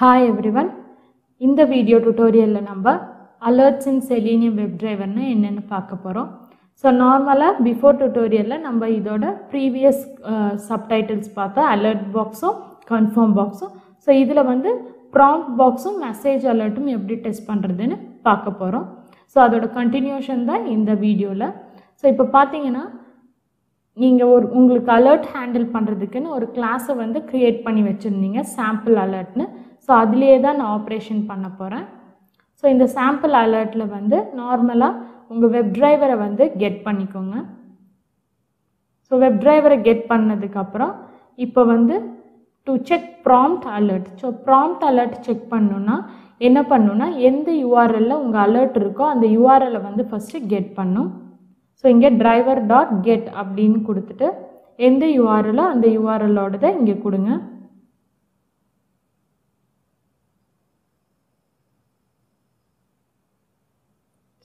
Hi everyone. In the video tutorial number alerts in Selenium WebDriver na enna paaka porom. So normally before tutorial la namba idoda previous subtitles paatha alert box confirm box. So idhula vandu prompt box message alert eppadi test pandradhunu paaka porom. So adoda continuation da இந்த வீடியோல. So இப்போ பாத்தீங்கன்னா நீங்க உங்களுக்கு alert handle பண்றதுக்குன்னு ஒரு கிளாஸை வந்து create பண்ணி வச்சிருந்தீங்க sample alertனு. ஸோ அதுலேயே தான் நான் ஆப்ரேஷன் பண்ண போகிறேன். ஸோ இந்த சாம்பிள் அலர்ட்டில் வந்து நார்மலாக உங்கள் வெப் டிரைவரை வந்து கெட் பண்ணிக்கோங்க. ஸோ வெப் டிரைவரை கெட் பண்ணதுக்கப்புறம் இப்போ வந்து to check prompt alert. So prompt alert check பண்ணணுன்னா என்ன பண்ணணுன்னா எந்த யூஆர்எல்லில் உங்கள் அலர்ட் இருக்கோ அந்த யூஆர்எல்லை வந்து ஃபஸ்ட்டு கெட் பண்ணும். ஸோ இங்கே டிரைவர் டாட் கெட் அப்படின்னு கொடுத்துட்டு எந்த யூஆர்எல்லோ அந்த யூஆர்எல்லோடதை இங்கே கொடுங்க.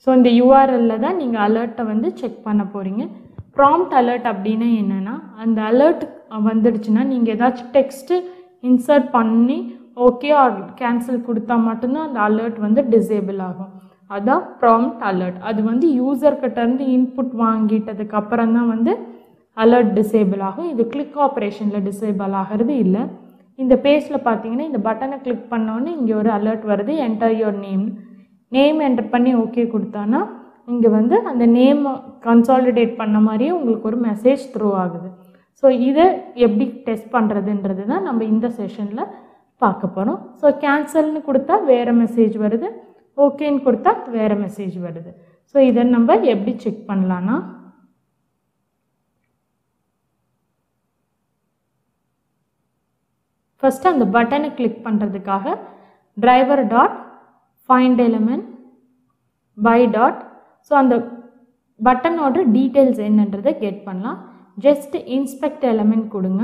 ஸோ இந்த யூஆர்எல்லில் தான் நீங்கள் அலர்ட்டை வந்து செக் பண்ண போகிறீங்க. ப்ராம்ப்ட் அலர்ட் அப்படின்னா என்னென்னா அந்த அலர்ட் வந்துடுச்சுன்னா நீங்கள் ஏதாச்சும் டெக்ஸ்ட்டு இன்சர்ட் பண்ணி ஓகே ஆர் கேன்சல் கொடுத்தா மட்டும்தான் அந்த அலர்ட் வந்து டிசேபிள் ஆகும். அதுதான் ப்ராம்ப்ட் அலர்ட். அது வந்து யூசர்கிட்டேருந்து இன்புட் வாங்கிட்டதுக்கு அப்புறம் தான் வந்து அலர்ட் டிசேபிள் ஆகும். இது கிளிக் ஆப்ரேஷனில் டிசேபிள் ஆகிறது இல்லை. இந்த பேஜில் பார்த்தீங்கன்னா இந்த பட்டனை கிளிக் பண்ணோன்னே இங்கே ஒரு அலர்ட் வருது, என்டர் யுவர் நேம் என்டர் பண்ணி ஓகே கொடுத்தானா இங்கே வந்து அந்த நேம் கன்சாலிடேட் பண்ண மாதிரியே உங்களுக்கு ஒரு மெசேஜ் த்ரூ ஆகுது. ஸோ இதை எப்படி டெஸ்ட் பண்ணுறதுன்றது தான் நம்ம இந்த செஷனில் பார்க்க போகிறோம். ஸோ கேன்சல்னு கொடுத்தா வேறு மெசேஜ் வருது, ஓகேன்னு கொடுத்தா வேறு மெசேஜ் வருது. ஸோ இதை நம்ம எப்படி செக் பண்ணலான்னா ஃபஸ்ட்டு அந்த பட்டனை கிளிக் பண்ணுறதுக்காக driver dot find element by dot. So அந்த பட்டனோட டீட்டெயில்ஸ் என்னன்றதை கெட் பண்ணலாம். ஜஸ்ட் இன்ஸ்பெக்ட் எலமெண்ட் கொடுங்க.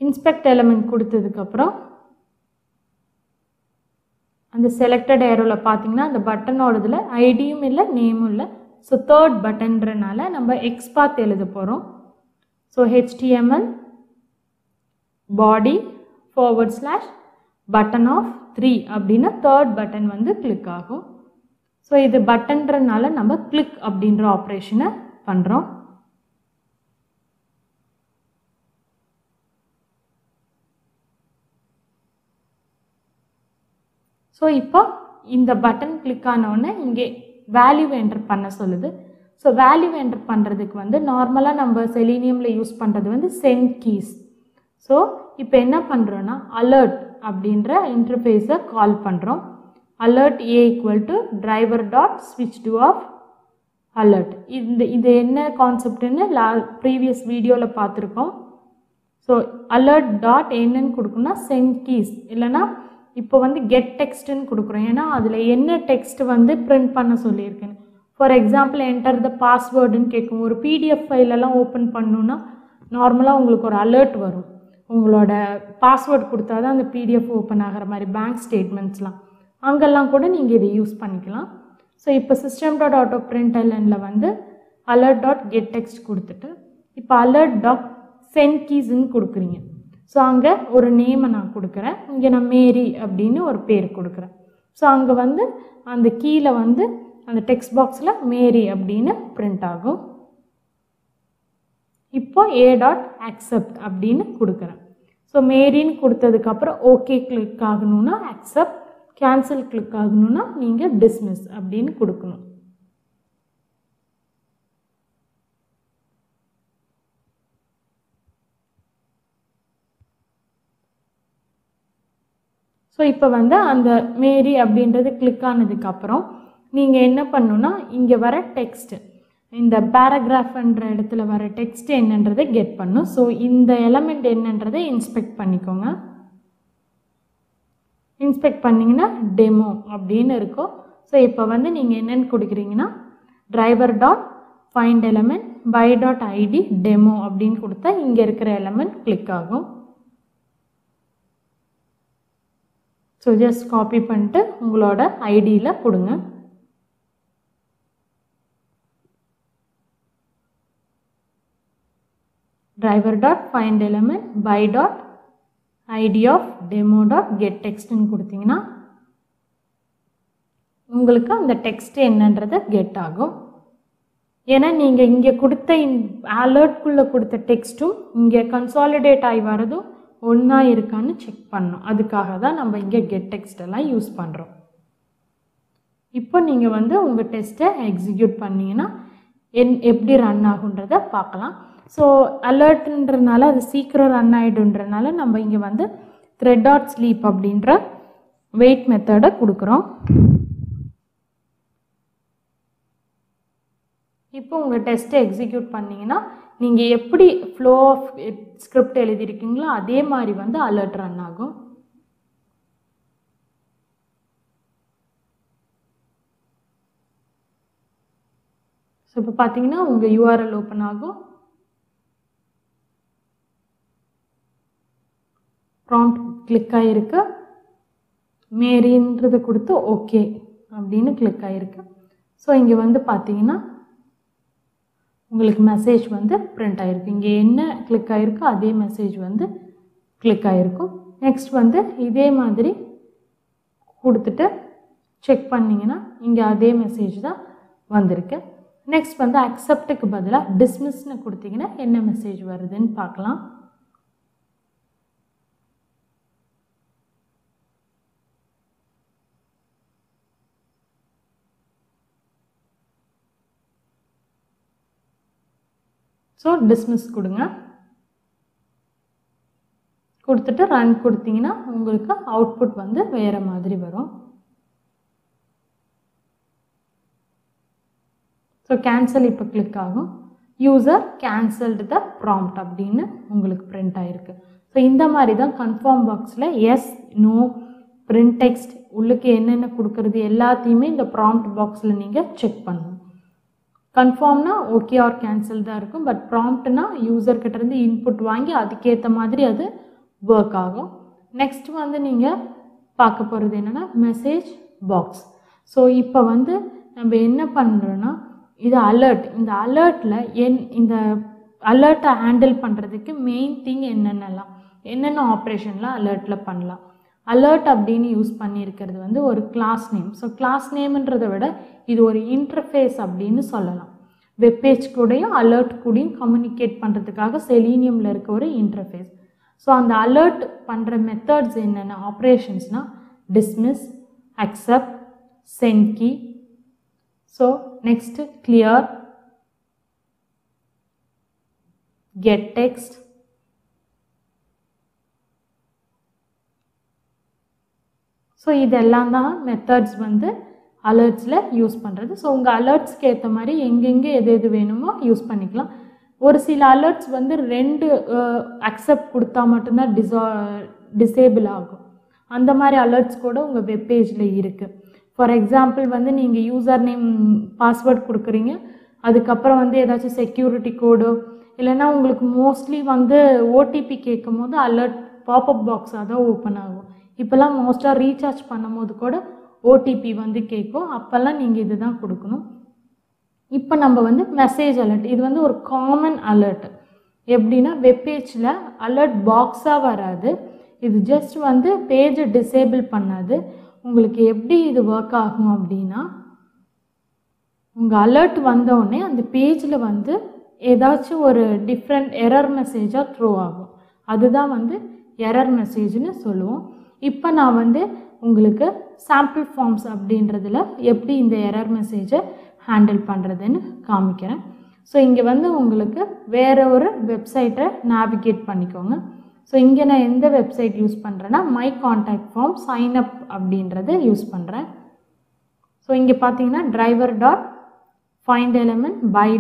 இன்ஸ்பெக்ட் எலமெண்ட் கொடுத்ததுக்கப்புறம் அந்த செலக்டட் ஏரோவில் பார்த்தீங்கன்னா அந்த பட்டனோடதில் ஐடியும் இல்லை நேமும் இல்லை. ஸோ தேர்ட் பட்டன்றனால நம்ம எக்ஸ்பாத் எழுத போகிறோம். So HTML body /button of 3 அப்படின்னா தேர்ட் பட்டன் வந்து கிளிக் ஆகும். ஸோ இது பட்டன்றனால நம்ம கிளிக் அப்படின்ற ஆப்ரேஷனை பண்ணுறோம். ஸோ இப்போ இந்த பட்டன் கிளிக் ஆனவுடனே இங்கே வேல்யூ என்டர் பண்ண சொல்லுது. ஸோ வேல்யூ என்டர் பண்ணுறதுக்கு வந்து நார்மலாக நம்ம செலீனியமில் யூஸ் பண்ணுறது வந்து சென்ட் கீஸ். ஸோ இப்போ என்ன பண்ணுறோன்னா அலர்ட் அப்படின்ற இன்டர்ஃபேஸை கால் பண்ணுறோம். அலர்ட் A = driver டாட் ஸ்விட்ச் டு ஆஃப் அலர்ட். இது என்ன கான்செப்ட்னு ப்ரீவியஸ் வீடியோவில் பார்த்துருக்கோம். ஸோ அலர்ட் டாட் என்னன்னு கொடுக்கணும்னா சென்ட் கீஸ் இல்லைனா இப்போ வந்து கெட் டெக்ஸ்ட்டுன்னு கொடுக்குறோம். ஏன்னா அதில் என்ன டெக்ஸ்ட் வந்து பிரிண்ட் பண்ண சொல்லியிருக்கேன்னு. ஃபார் எக்ஸாம்பிள் என்டர் த பாஸ்வேர்டுன்னு கேட்கும். ஒரு PDF ஃபைலெல்லாம் ஓப்பன் பண்ணணுன்னா நார்மலாக உங்களுக்கு ஒரு அலர்ட் வரும். உங்களோட பாஸ்வேர்ட் கொடுத்தா தான் அந்த PDF ஓப்பன் ஆகிற மாதிரி பேங்க் ஸ்டேட்மெண்ட்ஸ்லாம் அங்கெல்லாம் கூட நீங்கள் இதை யூஸ் பண்ணிக்கலாம். ஸோ இப்போ system.auto-printlnல வந்து alert டாட் கெட் டெக்ஸ்ட் கொடுத்துட்டு இப்போ alert டாட் சென்ட் கீஸ்ன்னு கொடுக்குறீங்க. ஸோ அங்கே ஒரு நேமை நான் கொடுக்குறேன். இங்கே நான் மேரி அப்படின்னு ஒரு பேர் கொடுக்குறேன். ஸோ அங்கே வந்து அந்த கீழே வந்து அந்த டெக்ஸ்ட் பாக்ஸில் மேரி அப்படின்னு பிரிண்ட் ஆகும். இப்போ a.accept அப்படின்னு கொடுக்குறேன். ஸோ மேரின்னு கொடுத்ததுக்கப்புறம் ஓகே கிளிக் ஆகணும்னா அக்செப்ட், கேன்சல் கிளிக் ஆகணும்னா நீங்கள் டிஸ்மிஸ் அப்படின்னு கொடுக்கணும். ஸோ இப்போ வந்து அந்த மேரி அப்படின்றது கிளிக் ஆனதுக்கப்புறம் நீங்கள் என்ன பண்ணணுன்னா இங்கே வர டெக்ஸ்ட்டு இந்த பேராகிராஃப்ன்ற இடத்துல வர டெக்ஸ்ட் என்னன்றதை கெட் பண்ணும். ஸோ இந்த எலமெண்ட் என்னன்றதை இன்ஸ்பெக்ட் பண்ணிக்கோங்க. இன்ஸ்பெக்ட் பண்ணிங்கன்னா டெமோ அப்படின்னு இருக்கும். ஸோ இப்போ வந்து நீங்கள் என்னென்னு கொடுக்குறீங்கன்னா driver dot find element by dot ID demo அப்படின்னு கொடுத்தா இங்கே இருக்கிற எலமெண்ட் கிளிக் ஆகும். ஸோ ஜஸ்ட் காப்பி பண்ணிட்டு உங்களோட ஐடியில் கொடுங்க. driver.findElement by.id of demo.getText கொடுத்தீங்கன்னா உங்களுக்கு அந்த டெக்ஸ்ட் என்னன்றதை கெட் ஆகும். ஏன்னா நீங்கள் இங்கே கொடுத்த அலர்ட்குள்ளே கொடுத்த டெக்ஸ்ட்டும் இங்கே கன்சாலிடேட் ஆகி வரதும் ஒன்றா இருக்கான்னு செக் பண்ணணும். அதுக்காக தான் நம்ம இங்கே கெட் டெக்ஸ்ட் எல்லாம் யூஸ் பண்ணுறோம். இப்போ நீங்கள் வந்து உங்கள் டெஸ்ட்டை எக்ஸிக்யூட் பண்ணிங்கன்னா எப்படி ரன் ஆகுன்றதை பார்க்கலாம். ஸோ அலர்ட்ன்றனால அது சீக்கிரம் ரன் ஆகிடுன்றனால நம்ம இங்கே வந்து thread.sleep அப்படின்ற வெயிட் மெத்தடை கொடுக்குறோம். இப்போ உங்கள் டெஸ்ட்டை எக்ஸிக்யூட் பண்ணிங்கன்னா நீங்கள் எப்படி ஃப்ளோ ஆஃப் ஸ்கிரிப்ட் எழுதியிருக்கீங்களோ அதே மாதிரி வந்து அலர்ட் ரன் ஆகும். ஸோ இப்போ பார்த்தீங்கன்னா உங்கள் URL ஓப்பன் ஆகும். ப்ராம்ப்ட் கிளிக் ஆகிருக்கு. மேரின்றது கொடுத்து ஓகே அப்படின்னு கிளிக் ஆகிருக்கு. ஸோ இங்கே வந்து பார்த்தீங்கன்னா உங்களுக்கு மெசேஜ் வந்து பிரிண்ட் ஆகிருக்கு. இங்கே என்ன கிளிக் ஆகிருக்கோ அதே மெசேஜ் வந்து கிளிக் ஆகிருக்கும். நெக்ஸ்ட் வந்து இதே மாதிரி கொடுத்துட்டு செக் பண்ணிங்கன்னா இங்கே அதே மெசேஜ் தான் வந்திருக்கு. நெக்ஸ்ட் வந்து அக்செப்ட்டுக்கு பதிலாக டிஸ்மிஸ்ன்னு கொடுத்தீங்கன்னா என்ன மெசேஜ் வருதுன்னு பார்க்கலாம். ஸோ டிஸ்மிஸ் கொடுங்க. கொடுத்துட்டு ரன் கொடுத்தீங்கன்னா உங்களுக்கு அவுட்புட் வந்து வேறு மாதிரி வரும். ஸோ கேன்சல் இப்போ கிளிக் ஆகும். யூசர் கேன்சல்டு த ப்ராம்ப்ட் அப்படின்னு உங்களுக்கு பிரிண்ட் ஆகிருக்கு. ஸோ இந்த மாதிரி தான் கன்ஃபார்ம் பாக்ஸில் எஸ் நோ பிரிண்ட் டெக்ஸ்ட் உள்ளுக்கு என்னென்ன கொடுக்குறது எல்லாத்தையுமே இந்த ப்ராம்ப்ட் பாக்ஸில் நீங்கள் செக் பண்ணணும். கன்ஃபார்ம்னா ஓகே ஆர் கேன்சல் தான் இருக்கும். பட் ப்ராம்ப்ட்னா யூசர்கிட்டேருந்து இன்புட் வாங்கி அதுக்கேற்ற மாதிரி அது ஒர்க் ஆகும். நெக்ஸ்ட் வந்து நீங்கள் பார்க்க போகிறது என்னென்னா மெசேஜ் பாக்ஸ். ஸோ இப்போ வந்து நம்ம என்ன பண்ணுறோன்னா இது அலர்ட். இந்த அலர்ட்டில் இந்த அலர்ட்டை ஹேண்டில் பண்ணுறதுக்கு மெயின் திங் என்னென்ன ஆப்ரேஷன்லாம் அலர்ட்டில் பண்ணலாம். அலர்ட் அப்படின்னு யூஸ் பண்ணியிருக்கிறது வந்து ஒரு கிளாஸ் நேம். ஸோ கிளாஸ் நேம்ன்றதை விட இது ஒரு இன்டர்ஃபேஸ் அப்படின்னு சொல்லலாம். வெப்பேஜ் கூடயும் அலர்ட் கூடயும் கம்யூனிகேட் பண்ணுறதுக்காக செலீனியமில் இருக்க ஒரு இன்டர்ஃபேஸ். ஸோ அந்த அலர்ட் பண்ணுற மெத்தட்ஸ் என்னென்ன ஆப்ரேஷன்ஸ்னால் dismiss, accept, send key, so next clear, get text, so இதெல்லாம் தான் மெத்தட்ஸ் வந்து அலர்ட்ஸில் யூஸ் பண்ணுறது. ஸோ உங்கள் அலர்ட்ஸ்க்கு ஏற்ற மாதிரி எங்கெங்கே எது வேணுமோ யூஸ் பண்ணிக்கலாம். ஒரு சில அலர்ட்ஸ் வந்து 2 அக்செப்ட் கொடுத்தா மட்டும்தான் டிசேபிள் ஆகும். அந்த மாதிரி அலர்ட்ஸ் கூட உங்கள் வெப்பேஜில் இருக்குது. ஃபார் எக்ஸாம்பிள் வந்து நீங்கள் யூசர் நேம் பாஸ்வேர்ட் கொடுக்குறீங்க, அதுக்கப்புறம் வந்து ஏதாச்சும் செக்யூரிட்டி கோடோ இல்லைன்னா உங்களுக்கு மோஸ்ட்லி வந்து ஓடிபி கேட்கும் போது அலர்ட் பாப்அப் பாக்ஸாக தான் ஓப்பன் ஆகும். இப்போல்லாம் மோஸ்ட்டாக ரீசார்ஜ் பண்ணும் போது கூட ஓடிபி வந்து கேட்கும். அப்போல்லாம் நீங்கள் இது தான் கொடுக்கணும். இப்போ நம்ம வந்து மெசேஜ் அலர்ட், இது வந்து ஒரு காமன் அலர்ட். எப்படின்னா வெப்பேஜில் அலர்ட் பாக்ஸாக வராது. இது ஜஸ்ட் வந்து பேஜை டிசேபிள் பண்ணாது. உங்களுக்கு எப்படி இது ஒர்க் ஆகும் அப்படின்னா உங்கள் அலர்ட் வந்தோடனே அந்த பேஜில் வந்து ஏதாச்சும் ஒரு டிஃப்ரெண்ட் எரர் மெசேஜாக த்ரோ ஆகும். அதுதான் வந்து எரர் மெசேஜ்னு சொல்லுவோம். இப்போ நான் வந்து உங்களுக்கு சாம்பிள் ஃபார்ம்ஸ் அப்படின்றதில் எப்படி இந்த எரர் மெசேஜை ஹேண்டில் பண்ணுறதுன்னு காமிக்கிறேன். ஸோ இங்கே வந்து உங்களுக்கு வேறு ஒரு வெப்சைட்டை நேவிகேட் பண்ணிக்கோங்க. ஸோ இங்கே நான் எந்த வெப்சைட் யூஸ் பண்ணுறேன்னா மை கான்டாக்ட் ஃபார்ம் சைன்அப் அப்படின்றத யூஸ் பண்ணுறேன். ஸோ இங்கே பார்த்தீங்கன்னா driver.findElement by.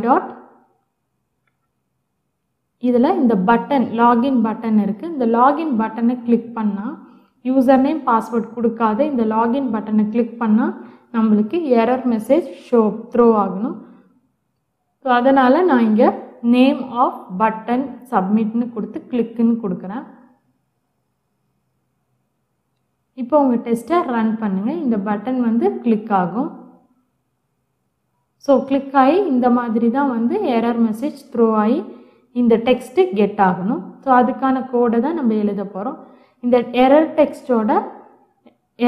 இதில் இந்த பட்டன் லாகின் பட்டன் இருக்குது. இந்த லாகின் பட்டனை கிளிக் பண்ணால் யூசர் நேம் பாஸ்வேர்ட் கொடுக்காத இந்த லாகின் பட்டனை கிளிக் பண்ணால் நம்மளுக்கு எரர் மெசேஜ் த்ரோ ஆகணும். ஸோ அதனால் நான் இங்கே நேம் ஆஃப் பட்டன் சப்மிட்னு கொடுத்து கிளிக்குன்னு கொடுக்குறேன். இப்போ உங்கள் டெஸ்ட்டை ரன் பண்ணுங்கள். இந்த பட்டன் வந்து கிளிக் ஆகும். ஸோ கிளிக் ஆகி இந்த மாதிரி தான் வந்து எரர் மெசேஜ் த்ரோ ஆகி இந்த டெக்ஸ்ட்டு கெட் ஆகணும். ஸோ அதுக்கான கோடை தான் நம்ம எழுத போகிறோம். இந்த எரர் டெக்ஸ்ட்டோட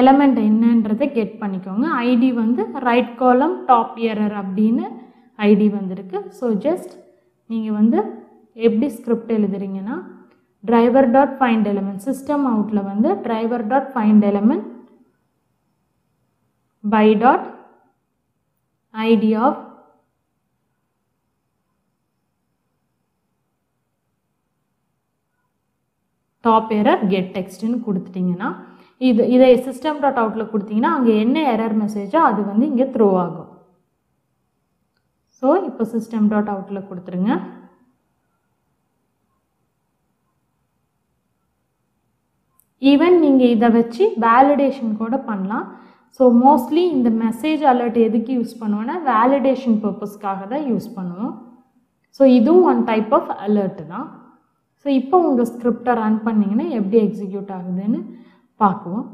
எலமெண்ட் என்னன்றதை கெட் பண்ணிக்கோங்க. ஐடி வந்து ரைட் காலம் டாப் எரர் அப்படின்னு ஐடி வந்திருக்கு. ஸோ ஜஸ்ட் நீங்கள் வந்து எப்படி ஸ்கிரிப்ட் எழுதுறீங்கன்னா driver dot find element system அவுட்டில் வந்து driver dot find element by dot ID of top error get டெக்ஸ்ட்னு கொடுத்துட்டிங்கன்னா இதை சிஸ்டம் டாட் அவுட்டில் கொடுத்தீங்கன்னா அங்கே என்ன எரர் மெசேஜோ அது வந்து இங்கே த்ரோ ஆகும். ஸோ இப்போ சிஸ்டம் டாட் அவுட்டில் கொடுத்துருங்க. ஈவன் நீங்கள் இதை வச்சு வேலிடேஷன் கூட பண்ணலாம். ஸோ மோஸ்ட்லி இந்த மெசேஜ் அலர்ட் எதுக்கு யூஸ் பண்ணுவோன்னா வேலிடேஷன் பர்பஸ்க்காக தான் யூஸ் பண்ணுவோம். ஸோ இதுவும் ஒன் டைப் ஆஃப் அலர்ட் தான். ஸோ இப்போ உங்கள் ஸ்கிரிப்டை ரன் பண்ணிங்கன்னா எப்படி எக்ஸிக்யூட் ஆகுதுன்னு பார்க்குவோம்.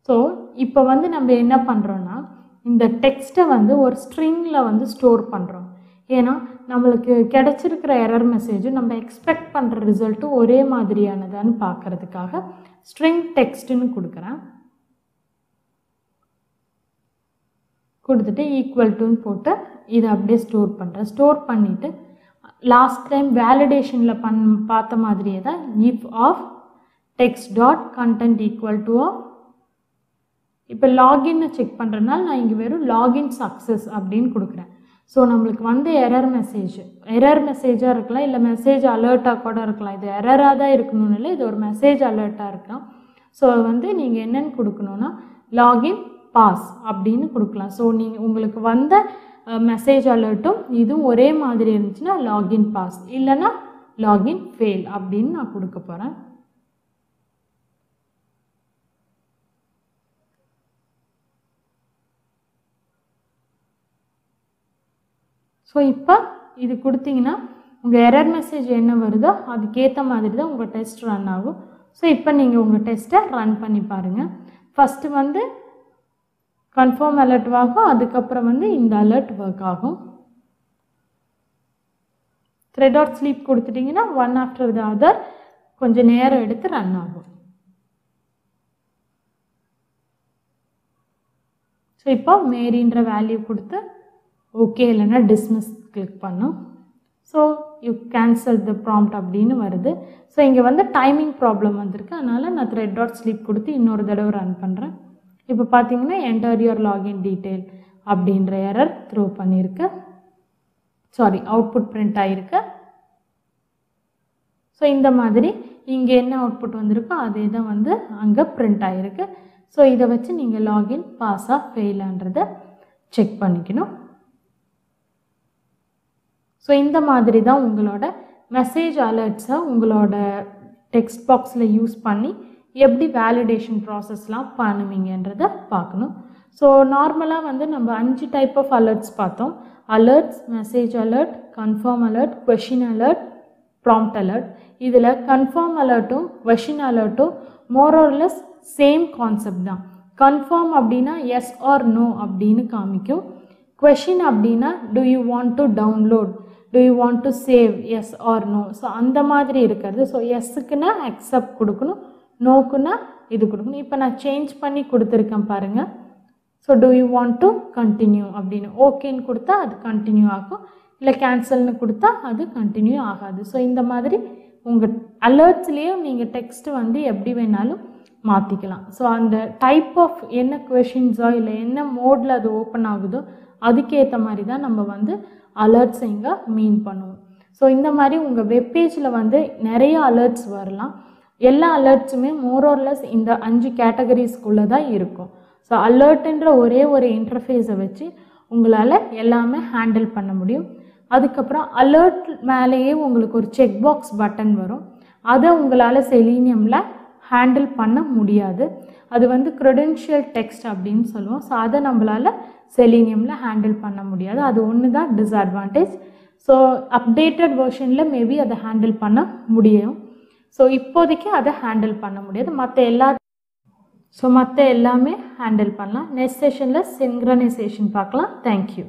ஸோ இப்போ வந்து நம்ம என்ன பண்ணுறோன்னா இந்த டெக்ஸ்ட்டை வந்து ஒரு ஸ்ட்ரிங்கில் வந்து ஸ்டோர் பண்ணுறோம். ஏன்னா நம்மளுக்கு கிடைச்சிருக்கிற எரர் மெசேஜ் நம்ம எக்ஸ்பெக்ட் பண்ணுற ரிசல்ட்டும் ஒரே மாதிரியானதான்னு பார்க்குறதுக்காக ஸ்ட்ரிங் டெக்ஸ்ட்டுன்னு கொடுக்குறேன். கொடுத்துட்டு ஈக்குவல் டுன்னு போட்டு இதை அப்படியே ஸ்டோர் பண்ணுறேன். ஸ்டோர் பண்ணிவிட்டு லாஸ்ட் டைம் வேலிடேஷனில் பார்த்த மாதிரியே தான் if of text dot content equal to of இப்போ லாகின்னு செக் பண்ணுறதுனால நான் இங்கே வெறும் லாகின் சக்ஸஸ் அப்படின்னு கொடுக்குறேன். ஸோ நம்மளுக்கு வந்து எரர் மெசேஜாக இருக்கலாம், இல்லை மெசேஜ் அலர்ட்டாக கூட இருக்கலாம். இது எரராக தான் இருக்கணும்னு இல்லை, இது ஒரு மெசேஜ் அலர்ட்டாக இருக்கலாம். ஸோ வந்து நீங்கள் என்னென்னு கொடுக்கணுன்னா லாகின் பாஸ் அப்படின்னு கொடுக்கலாம். ஸோ நீங்கள் உங்களுக்கு வந்த மெசேஜ் அலர்ட்டும் இதுவும் ஒரே மாதிரி இருந்துச்சுன்னா லாகின் பாஸ், இல்லைன்னா லாகின் ஃபெயில் அப்படின்னு நான் கொடுக்க போகிறேன். ஸோ இப்போ இது கொடுத்தீங்கன்னா உங்கள் எரர் மெசேஜ் என்ன வருதோ அதுக்கேற்ற மாதிரி தான் உங்கள் டெஸ்ட் ரன் ஆகும். ஸோ இப்போ நீங்கள் உங்கள் டெஸ்ட்டை ரன் பண்ணி பாருங்கள். ஃபஸ்ட்டு வந்து கன்ஃபார்ம் அலர்ட் ஆகும், அதுக்கப்புறம் வந்து இந்த அலர்ட் ஒர்க் ஆகும். த்ரெட் ஆர் ஸ்லீப் கொடுத்துட்டிங்கன்னா ஒன் ஆஃப்டர் த அதர் கொஞ்சம் நேரம் எடுத்து ரன் ஆகும். ஸோ இப்போ மேரின்ற வேல்யூ கொடுத்து ஓகே இல்லைன்னா டிஸ்மிஸ் கிளிக் பண்ணும். So you cancel the prompt அப்படின்னு வருது. ஸோ இங்கே வந்து டைமிங் ப்ராப்ளம் வந்திருக்கு, அதனால் நான் த்ரெட் டாட் ஸ்லீப் கொடுத்து இன்னொரு தடவை ரன் பண்ணுறேன். இப்போ பார்த்தீங்கன்னா என்டர் யுவர் லாகின் டீட்டெயில் அப்படின்ற எரர் த்ரோ பண்ணியிருக்கு, அவுட்புட் பிரிண்ட் ஆகிருக்கு. ஸோ இந்த மாதிரி இங்கே என்ன அவுட்புட் வந்திருக்கோ அதே தான் வந்து அங்கே பிரிண்ட் ஆகிருக்கு. ஸோ இதை வச்சு நீங்கள் லாகின் பாஸாக ஃபெயிலான்றதை செக் பண்ணிக்கணும். ஸோ இந்த மாதிரி தான் உங்களோட மெசேஜ் அலர்ட்ஸை உங்களோட டெக்ஸ்ட் பாக்ஸில் யூஸ் பண்ணி எப்படி வேலிடேஷன் ப்ராசஸ்லாம் பண்ணுவீங்கன்றதை பார்க்கணும். ஸோ நார்மலாக வந்து நம்ம 5 டைப் ஆஃப் அலர்ட்ஸ் பார்த்தோம். Alerts, message alert, confirm alert, question alert, prompt alert. இதில் கன்ஃபார்ம் அலர்ட்டும் கொஷின் அலர்ட்டும் மோரோர்லெஸ் சேம் கான்செப்ட் தான். கன்ஃபார்ம் அப்படின்னா எஸ் ஆர் நோ அப்படின்னு காமிக்கும். கொஷின் அப்படின்னா do you want to download, do you want to save, yes or no. So அந்த மாதிரி இருக்கிறது. ஸோ எஸ்ஸுக்குன்னா அக்செப்ட் கொடுக்கணும், நோக்குன்னா இது கொடுக்கணும். இப்போ நான் சேஞ்ச் பண்ணி கொடுத்துருக்கேன் பாருங்கள். So to you want to continue அப்படின்னு ஓகேன்னு கொடுத்தா அது கண்டினியூ ஆகும், இல்லை கேன்சல்னு கொடுத்தா அது கண்டினியூ ஆகாது. ஸோ இந்த மாதிரி உங்கள் அலர்ட்ஸ்லேயும் நீங்கள் டெக்ஸ்ட்டு வந்து எப்படி வேணாலும் மாற்றிக்கலாம். ஸோ அந்த டைப் ஆஃப் என்ன கொஷின்ஸோ இல்லை என்ன மோடில் அது ஓப்பன் ஆகுதோ அதுக்கேற்ற மாதிரி தான் நம்ம வந்து அலர்ட்ஸ் இங்கே மீன் பண்ணுவோம். ஸோ இந்த மாதிரி உங்கள் வெப்பேஜில் வந்து நிறைய அலர்ட்ஸ் வரலாம். எல்லா அலர்ட்ஸுமே மோரோர்லெஸ் இந்த 5 கேட்டகரிஸ்குள்ளே தான் இருக்கும். ஸோ அலர்ட்டுன்ற ஒரே ஒரு இன்டர்ஃபேஸை வச்சு உங்களால் எல்லாமே ஹேண்டில் பண்ண முடியும். அதுக்கப்புறம் அலர்ட் மேலேயே உங்களுக்கு ஒரு செக் பாக்ஸ் பட்டன் வரும். அதை உங்களால் செலீனியமில் ஹேண்டில் பண்ண முடியாது. அது வந்து க்ரெடென்ஷியல் டெக்ஸ்ட் அப்படின்னு சொல்லுவோம். ஸோ அதை நம்மளால் செலீனியமில் ஹேண்டில் பண்ண முடியாது. அது ஒன்று தான் டிஸ்அட்வான்டேஜ். ஸோ அப்டேட்டட் வெர்ஷனில் மேபி அதை ஹேண்டில் பண்ண முடியும். ஸோ இப்போதைக்கு அதை ஹேண்டில் பண்ண முடியாது. மற்ற எல்லாமே ஹேண்டில் பண்ணலாம். நெக்ஸ்ட் செஷனில் சிங்க்ரனைசேஷன் பார்க்கலாம். தேங்க்யூ.